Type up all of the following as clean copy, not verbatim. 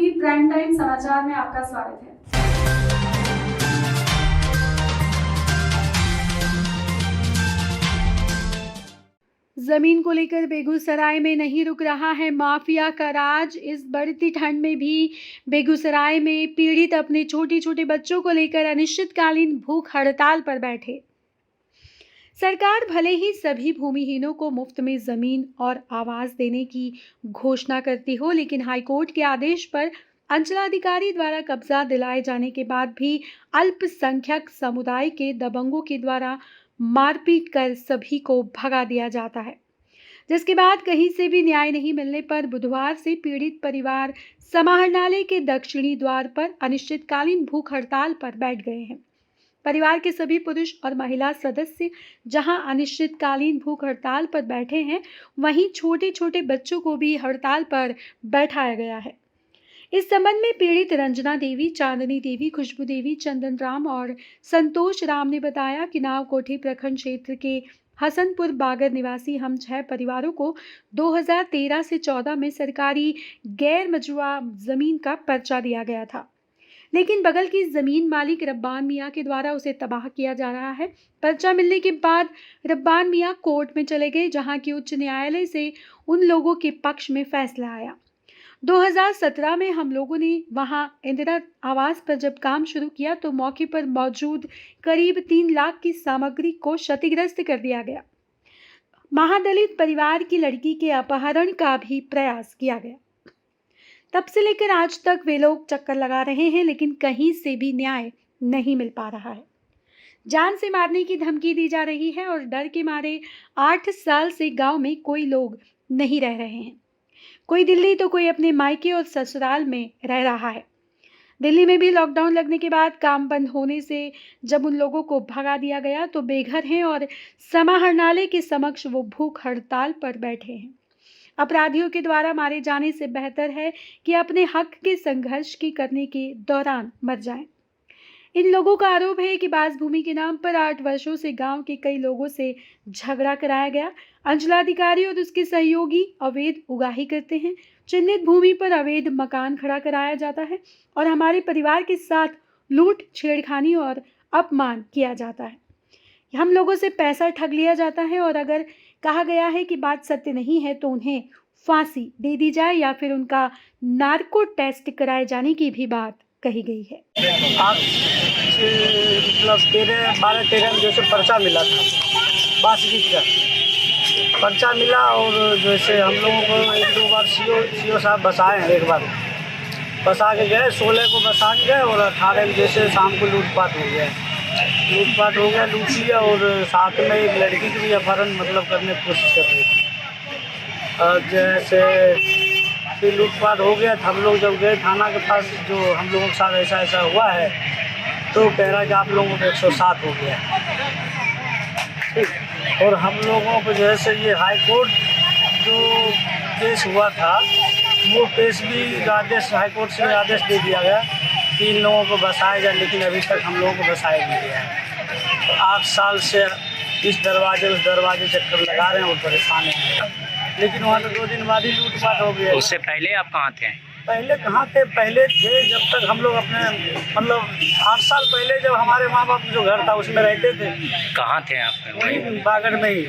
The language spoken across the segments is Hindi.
टीवी प्राइम टाइम समाचार में आपका स्वागत है। जमीन को लेकर बेगूसराय में नहीं रुक रहा है माफिया का राज। इस बढ़ती ठंड में भी बेगूसराय में पीड़ित अपने छोटे छोटे बच्चों को लेकर अनिश्चितकालीन भूख हड़ताल पर बैठे। सरकार भले ही सभी भूमिहीनों को मुफ्त में जमीन और आवास देने की घोषणा करती हो, लेकिन हाईकोर्ट के आदेश पर अंचलाधिकारी द्वारा कब्जा दिलाए जाने के बाद भी अल्पसंख्यक समुदाय के दबंगों के द्वारा मारपीट कर सभी को भगा दिया जाता है, जिसके बाद कहीं से भी न्याय नहीं मिलने पर बुधवार से पीड़ित परिवार समाहरणालय के दक्षिणी द्वार पर अनिश्चितकालीन भूख हड़ताल पर बैठ गए हैं। परिवार के सभी पुरुष और महिला सदस्य जहां अनिश्चितकालीन भूख हड़ताल पर बैठे हैं, वहीं छोटे छोटे बच्चों को भी हड़ताल पर बैठाया गया है। इस संबंध में पीड़ित रंजना देवी, चांदनी देवी, खुशबू देवी, चंदन राम और संतोष राम ने बताया कि नावकोठी प्रखंड क्षेत्र के हसनपुर बागर निवासी हम 6 परिवारों को 2013 से 14 में सरकारी गैर मजरूआ जमीन का पर्चा दिया गया था, लेकिन बगल की जमीन मालिक रब्बान मियां के द्वारा उसे तबाह किया जा रहा है। पर्चा मिलने के बाद रब्बान मियां कोर्ट में चले गए, जहां की उच्च न्यायालय से उन लोगों के पक्ष में फैसला आया। 2017 में हम लोगों ने वहां इंदिरा आवास पर जब काम शुरू किया तो मौके पर मौजूद करीब 3 लाख की सामग्री को क्षतिग्रस्त कर दिया गया। महादलित परिवार की लड़की के अपहरण का भी प्रयास किया गया। तब से लेकर आज तक वे लोग चक्कर लगा रहे हैं, लेकिन कहीं से भी न्याय नहीं मिल पा रहा है। जान से मारने की धमकी दी जा रही है और डर के मारे 8 साल से गांव में कोई लोग नहीं रह रहे हैं। कोई दिल्ली तो कोई अपने मायके और ससुराल में रह रहा है। दिल्ली में भी लॉकडाउन लगने के बाद काम बंद होने से जब उन लोगों को भगा दिया गया तो बेघर हैं और समाहरणालय के समक्ष वो भूख हड़ताल पर बैठे हैं। अपराधियों के द्वारा मारे जाने से बेहतर है कि अपने हक के संघर्ष की करने के दौरान मर जाएं। इन लोगों का आरोप है कि बास भूमि के नाम पर 8 वर्षों से गांव के कई लोगों से झगड़ा कराया गया। अंचलाधिकारी और उसके सहयोगी अवैध उगाही करते हैं। चिन्हित भूमि पर अवैध मकान खड़ा कराया जाता है और हमारे परिवार के साथ लूट, छेड़खानी और अपमान किया जाता है। हम लोगों से पैसा ठग लिया जाता है और अगर कहा गया है कि बात सत्य नहीं है तो उन्हें फांसी दे दी जाए या फिर उनका नार्को टेस्ट कराए जाने की भी बात कही गई है। आज मतलब 12-13 में जैसे पर्चा मिला था, बासगीत का पर्चा मिला और जैसे हम लोगों को 1-2 बार सीओ साहब बसाए हैं। एक बार बसा के गए, 16 को बसा के गए और 18 में जैसे शाम को लूटपाट हो गया, लूट लिया और साथ में एक लड़की की भी अपहरण मतलब करने की कोशिश कर रही थी। और जैसे फिर लूटपाट हो गया। हम लोग जब गए थाना के पास, जो हम लोगों के साथ ऐसा हुआ है, तो कह रहा है कि आप लोगों को 107 हो गया। ठीक, और हम लोगों को जैसे ये हाई कोर्ट जो केस हुआ था, वो केस भी आदेश हाई कोर्ट से आदेश दे दिया गया कि इन लोगों को बसाया जाए, लेकिन अभी तक हम लोगों को बसाया नहीं गया है। तो 8 साल से इस दरवाजे उस दरवाजे चक्कर लगा रहे हैं और परेशान हैं, लेकिन वहाँ तो 2 दिन बाद ही लूटपाट हो गया। उससे पहले आप कहाँ थे? पहले कहाँ थे? पहले थे जब तक हम लोग अपने मतलब 8 साल पहले जब हमारे माँ बाप जो घर था उसमें रहते थे। कहाँ थे आप? वही बागर में ही,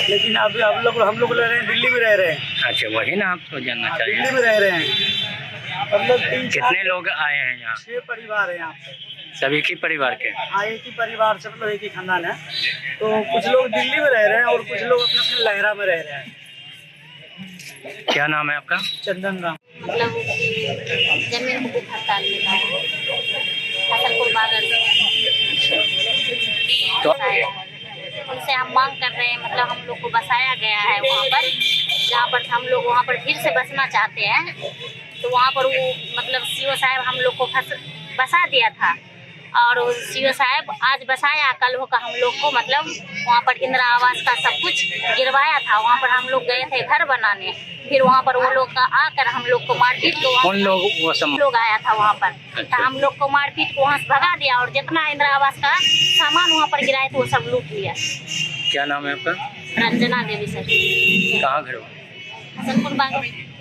लेकिन अभी हम लोग रह रहे हैं, दिल्ली में रह रहे हैं। अच्छा, वही ना आपको जानना चाहिए। दिल्ली में रह रहे हैं। मतलब 3-4 कितने लोग आए हैं यहाँ? 6 परिवार हैं यहाँ पे। सभी की परिवार के? हाँ, एक ही परिवार से, मतलब एक ही खानदान है। तो कुछ लोग दिल्ली में रह रहे हैं और कुछ लोग अपने अपने लहरा में रह रहे हैं। क्या नाम है आपका? चंदन राम। मतलब जमीन को हड़ताल में हसनपुर बागर तो उनसे हम मांग कर रहे हैं, मतलब हम लोग को बसाया गया है वहाँ पर, जहाँ पर हम लोग वहाँ पर फिर से बसना चाहते हैं। तो वहाँ पर वो मतलब सीओ साहब हम लोग को बसा दिया था और सीओ साहब आज बसाया, कल होकर हम लोग को मतलब वहाँ पर इंदिरा आवास का सब कुछ गिरवाया था। वहाँ पर हम लोग गए थे घर बनाने, फिर वहाँ पर वो लोग का आकर हम लोग को मारपीट को लोग आया था वहाँ पर। तो हम लोग को मारपीट को वहाँ से भगा दिया और जितना इंदिरा आवास का सामान वहाँ पर गिराए थे वो सब लूट लिया। क्या नाम है आपका? रंजना देवी सर। कहाँ घर? हसनपुर बागर।